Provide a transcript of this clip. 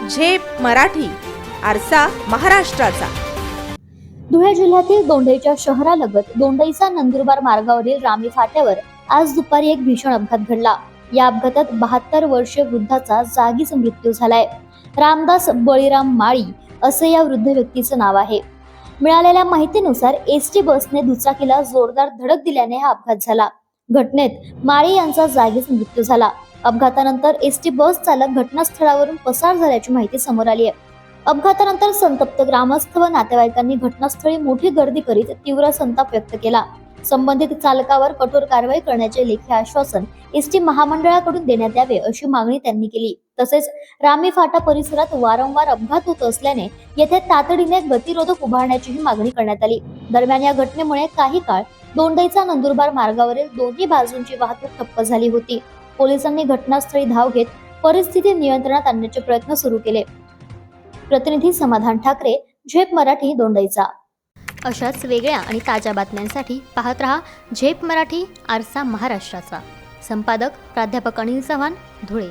झेप मराठी, आरसा महाराष्ट्राचा। धुळे जिल्ह्यातील दोंडईच्या शहरालगत दोंडईचा नंदुरबार मार्गावरील रामी फाट्यावर आज दुपारी एक भीषण अपघात घडला। या अपघातात 72 वर्षीय वृद्धाचा जागीच मृत्यू झालाय। रामदास बळीराम माळी असे या वृद्ध व्यक्तीचं नाव आहे। मिळालेल्या माहितीनुसार एसटी बसने दुचाकीला जोरदार धडक दिल्याने हा अपघात झाला। घटनेत माळी यांचा जागीच मृत्यू झाला। अपघातानंतर एसटी बस चालक घटनास्थळावरून पसार झाल्याची माहिती समोर आली आहे। अपघातानंतर संतप्त ग्रामस्थ व नातेवाईकांनी घटनास्थळी मोठी गर्दी करीत तीव्र संताप व्यक्त केला। संबंधित चालकावर कठोर कारवाई करण्याचे लेखी आश्वासन एसटी महामंडळाकडून देण्यात यावे अशी मागणी त्यांनी केली। तसेच रामी फाटा परिसरात वारंवार अपघात होत असल्याने येथे तातडीने गतिरोधक उभारण्याचीही मागणी करण्यात आली। दरम्यान या घटनेमुळे काही काळ दोंडईचा नंदुरबार मार्गावरील दोन्ही बाजूंची वाहतूक ठप्प झाली होती। पोलिसांनी घटनास्थळी धाव घेत परिस्थिती नियंत्रणात आणण्याचे प्रयत्न सुरू केले। प्रतिनिधी समाधान ठाकरे, झेप मराठी, दोंडईचा। अशाच वेगळ्या आणि ताज्या बातम्यांसाठी पाहत रहा झेप मराठी, आरसा महाराष्ट्राचा। संपादक प्राध्यापक अनिल चव्हाण, धुळे।